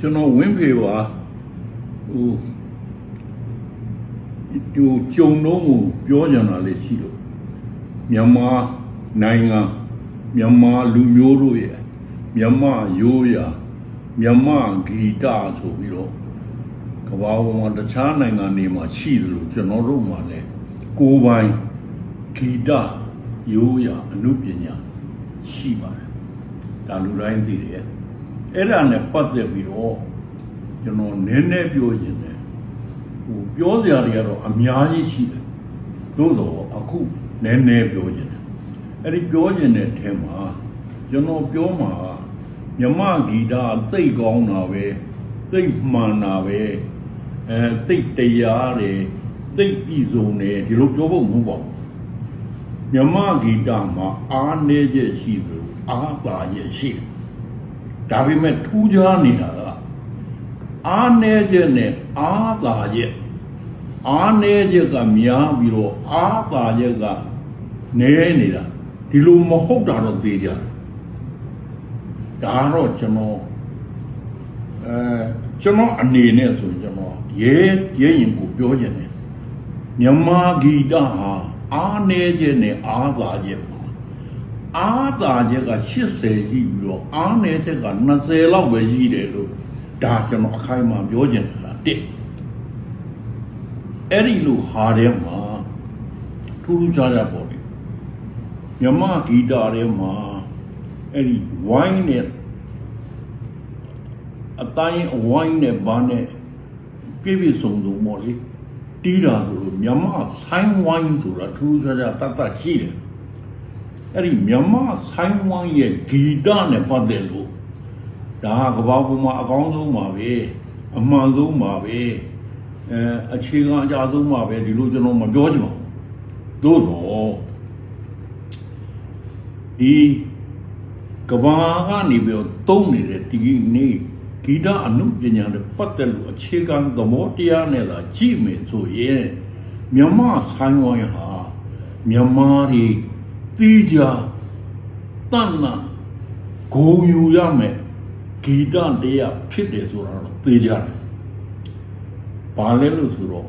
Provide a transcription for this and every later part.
ကျွန်တော်ဝင်းဖေပါဟိုကြုံတော့ကိုပြောကြတာလေးရှိလို့မြန်မာနိုင်ငံမြန်မာလူမျိုးတို့ရဲ့မြန်မာရိုးရာမြန်မာဂီတဆိုပြီးတော့ကမ္ဘာပေါ်မှာတခြားနိုင်ငံတွေမှာရှိတယ်လို့ကျွန်တော်တို့မှလည်းကိုယ်ပိုင်ဂီတရိုးရာအနုပညာရှိပါတယ်ဒါလူတိုင်းသိတယ်အဲ့ဒါနဲ့ပတ်သက်ပြီးတော့ကျွန်တော်နည်းနည်းပြောရင်လည်းဟိုပြောစရာတွေကတော့အများကြီးရှိတယ်သို့တော့အခုနည်းနည်းပြောရင်အဲ့ဒီပြောရင်တဲ့ထဲမှာကျွန်တော်ပြောမှာမြမဂီတသိတ်ကောင်းတာပဲသိတ်မှန်တာပဲသိတ်တရားတယ်သိတ်ပြည်စုံတယ်ဒီလိုပြောဖို့မဟုတ်ပါဘူးမြမဂီတမှာအားနည်းချက်ရှိသလိုအားပါချက်ရှိတယ်ဒါပေမဲ့ထူးခြားနေတာကအားနည်းချက်နဲ့အားသာချက်အားနည်းချက်ကများပြီးတော့အားသာချက်ကနည်းနေတာဒီလိုမဟုတ်တာတော့သိကြတယ်ဒါတော့ကျွန်တော်အနေနဲ့ဆိုကျွန်တော်ရဲရင်ကိုပြောချင်တယ်မြန်မာဂီတဟာအားနည်းချက်နဲ့အားသာချက်ပါအားသာချက်က80ရှိပြီးတော့အားနည်းချက်က20လောက်ပဲရှိတယ်လို့ဒါကျွန်တော်အခိုင်အမာပြောချင်တာတစ်အဲ့ဒီလိုဟာထဲမှာထူးထူးခြားခြားပေါ့လေမြန်မာဂီတထဲမှာအဲ့ဒီဝိုင်းနဲ့အတိုင်းအဝိုင်းနဲ့ဘာနဲ့ပြည့်စုံပေါ့လေတီးတာဆိုလို့မြန်မာဆိုင်းဝိုင်းဆိုတာထူးခြားခြားတတ်ရှိတယ်အဲ့ဒီမြန်မာဆိုင်းဝိုင်းရဲ့ဂီတနဲ့ပတ်သက်လို့ဒါကဘာပေါ်မှာအကောင်းဆုံးပါပဲအမှန်ဆုံးပါပဲအခြေခံအကြဆုံးပါပဲဒီလိုကျွန်တော်မပြောချင်ပါဘူးသို့သောဒီကဘာကနေပြီးတော့တုံးနေတဲ့ဒီနေ့ဂီတအနုပညာနဲ့ပတ်သက်လို့အခြေခံသဘောတရားနဲ့သာကြည့်မယ်ဆိုရင်မြန်မာဆိုင်းဝိုင်းဟာမြန်မာတွေတီးကြတန်နာဂုံယူရမယ်ဂီတတရားဖြစ်တယ်ဆိုတာတော့သိကြတယ်ဘာလဲလို့ဆိုတော့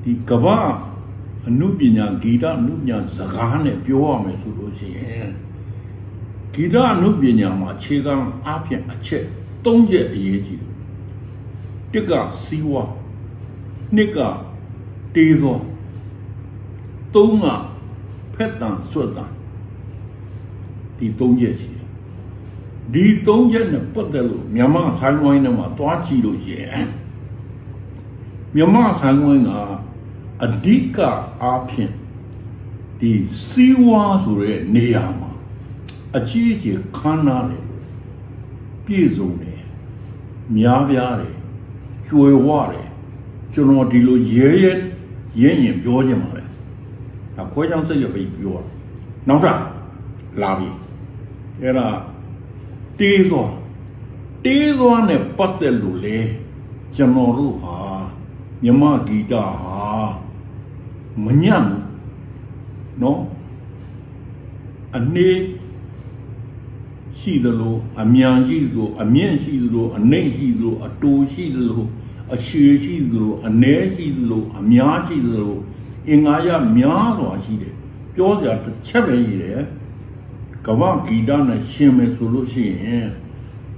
ဒီကဘာအနုပညာဂီတအနုပညာစကားနဲ့ပြောရမယ်ဆိုလို့ရှိရင်ဂီတအနုပညာမှာခြေခံအားဖြင့်အချက်၃ချက်အရေးကြီးတယ်တစ်ကစီးဝါနှစ်ကတေးသောသုံးကဖက်တန်စွတ်တန်ဒီ၃ချက်ရှိတယ်ဒီ၃ချက်နဲ့ပတ်သက်လို့မြန်မာဆိုင်းဝိုင်းထဲမှာတွားကြည့်လို့ရှိရင်မြန်မာဆိုင်းဝိုင်းကအဓိကအားဖြင့်ဒီစီးဝါဆိုတဲ့နေရာမှာအကြီးအကျယ်ခမ်းနားတယ်ပြည့်စုံတယ်များပြားတယ်ကျွယ်ဝတယ်ကျွန်တော်ဒီလိုရဲရင်ပြောချင်ပါတယ်ဒါခွဲချောင်းစိတ်ရပြီးပြောတာနောက်ထပ်လာပြီအဲ့ဒါတေးသွားနဲ့ပတ်သက်လို့လေကျွန်တော်တို့ဟာမြမဂီတဟာမညံ့ဘူးနော်အနေရှိသလိုအမြန်ရှိသလိုအမြင့်ရှိသလိုအနှိမ့်ရှိသလိုအတူရှိသလိုအရှည်ရှိသလိုအနည်းရှိသလိုအများရှိသလိုအင်္ဂါရများစွာရှိတယ်ပြောကြတစ်ချက်ပဲရှိတယ်ကမ္ဘာဂီတနဲ့ရှင်မယ်ဆိုလို့ရှိရင်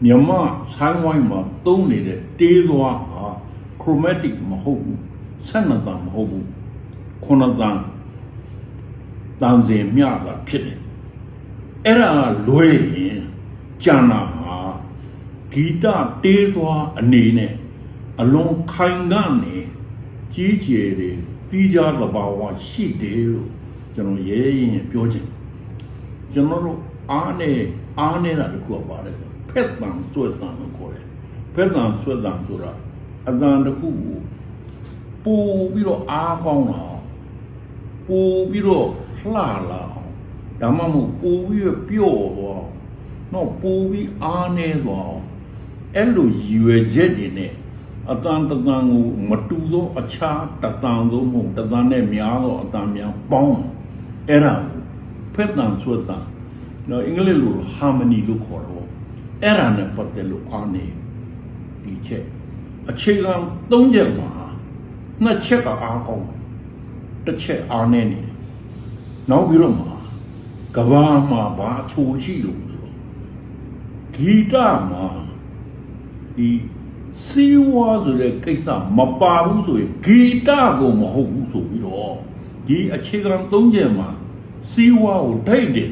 မြမဆိုင်းဝိုင်းမှာသုံးနေတဲ့တေးသွားဟာ chromatic မဟုတ်ဘူး12တန်မဟုတ်ဘူး9တန်တန်စင်မြတာဖြစ်တယ်အဲ့ဒါလွဲရင်ကျန်တာဟာဂီတတေးသွားအနေနဲ့အလွန်ခိုင်ကနေကြီးကျယ်တယ်ပြီးကြသဘာဝရှိတယ်လို့ကျွန်တော်ရဲရင်ပြောချင်ကျွန်တော်တို့အားနေတာတခုပါတယ်ဖက်တန်စွဲတန်လို့ခေါ်တယ်ဖက်တန်စွဲတန်ဆိုတာအတန်တခုကိုပို့ပြီးတော့အားကောင်းလာပို့ပြီးတော့လှလာဒါမှမဟုတ်ပို့ပြီးပျော့သွားတော့ပို့ပြီးအားနေသွားအဲ့လိုရည်ရွယ်ချက်တွေနဲ့အတန်တန်ကိုမတူသောအခြားတန်သောမဟုတ်တန်နဲ့များသောအတန်များပေါင်းအဲ့ဒါဖက်တန်စွဲတန်နော်အင်္ဂလိပ်လို harmony လို့ခေါ်တော့အဲ့ဒါနဲ့ပတ်သက်လို့အားနေ ဒီချက်အခြေခံ3ချက်မှာ2ချက်ကအားကောင်းတစ်ချက်အားနည်းနေနောက်ပြီးတော့မှာကဘာမှာဘာအချိုးရှိလို့ဆိုတော့ဂီတမှာဒီစီဝါဆိုတဲ့ကိစ္စမပါဘူးဆိုရင်ဂီတကိုမဟုတ်ဘူးဆိုပြီးတော့ဒီအခြေခံ3ချက်မှာစီဝါကိုထိတ်တယ်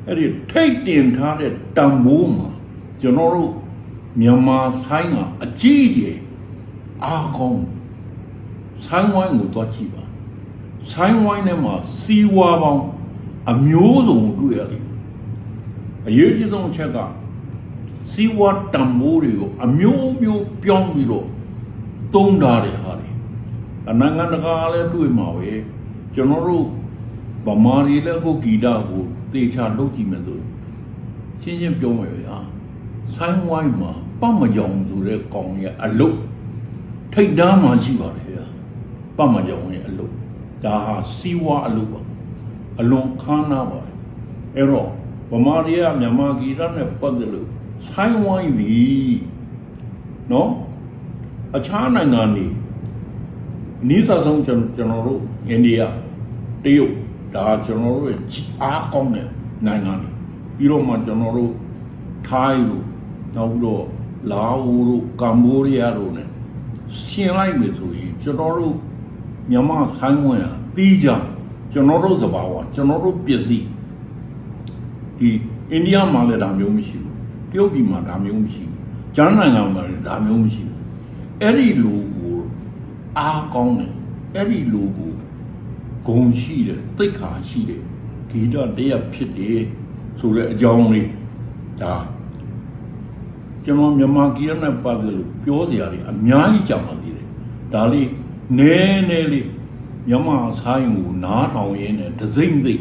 အဲ့ဒီထိတ်တင်ထားတဲ့တံမိုးမှာကျွန်တော်တို့မြန်မာဆိုင်ကအကြီးကြီးအားကောင်းဆိုင်ဝိုင်းကိုသွားကြည့်ပါဆိုင်ဝိုင်းထဲမှာစီဝါပေါင်းအမျိုးစုံတွေ့ရတယ်အရေးကြီးဆုံးအချက်ကစီဝါတံမိုးတွေကိုအမျိုးမျိုးပြောင်းပြီးတော့သုံးထားတဲ့ဟာတွေနိုင်ငံတကာလည်းတွေ့မှာပဲကျွန်တော်တို့ဗမာတွေလည်းကိုဂီတကိုတေချာလုပ်ကြည့်မယ်ဆိုရှင်းရှင်းပြောမယ်ဗျာဆိုင်ဝိုင်းမှာပတ်မကြောင်ဆိုတဲ့ကောင်ရဲ့အလုတ်ထိတ်တန်းမှရှိပါတယ်ဗျာပတ်မကြောင်ရဲ့အလုတ်ဒါဟာစီဝါအလုတ်ပါအလွန်ခမ်းနားပါအဲ့တော့ဗမာတွေကမြန်မာဂီတနဲ့ပတ်သက်လို့ဆိုင်ဝိုင်းပြီနော်အခြားနိုင်ငံတွေနီးစပ်ဆုံးကျွန်တော်တို့အိန္ဒိယတရုတ်ဒါကျွန်တော်တို့ရဲ့အားကောင်းတဲ့နိုင်ငံတွေပြီးတော့မှကျွန်တော်တို့ထိုင်းတို့နောက်ပြီးတော့လာအိုတို့ကမ္ဘောဒီးယားတို့ ਨੇ ရှင်လိုက်ပြီဆိုရင်ကျွန်တော်တို့မြန်မာဆိုင်ဝိုင်းပြီးကြကျွန်တော်တို့သဘာဝကျွန်တော်တို့ပစ္စည်းဒီအိန္ဒိယမှာလည်းဒါမျိုးမရှိဘူးတရုတ်ပြည်မှာဒါမျိုးမရှိဘူးကျန်နိုင်ငံမှာလည်းဒါမျိုးမရှိဘူးအဲ့ဒီလူကိုအားကောင်းတယ်အဲ့ဒီလူကိုဂုဏ်ရှိတယ်သိက္ခာရှိတယ်ဂီတတရားဖြစ်တယ်ဆိုတဲ့အကြောင်းလေးဒါကျွန်တော်မြန်မာဂီတနဲ့ပတ်သက်လို့ပြောကြရတယ်အများကြီးကြောက်ပါသေးတယ်ဒါလေးနည်းနည်းလေးမြန်မာဆိုင်ကိုနားထောင်ရင်းနဲ့ဒစိမ့်သိ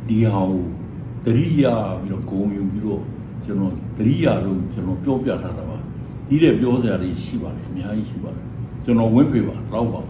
ဒီဟာကိုတရိယာပြီးတော့ဂုံယူပြီးတော့ကျွန်တော်တရိယာလို့ကျွန်တော်ပြောပြထားတာပါဒီတဲ့ပြောစရာတွေရှိပါတယ်အများကြီးရှိပါတယ်ကျွန်တော်ဝင့်ပြပါတော့ပါ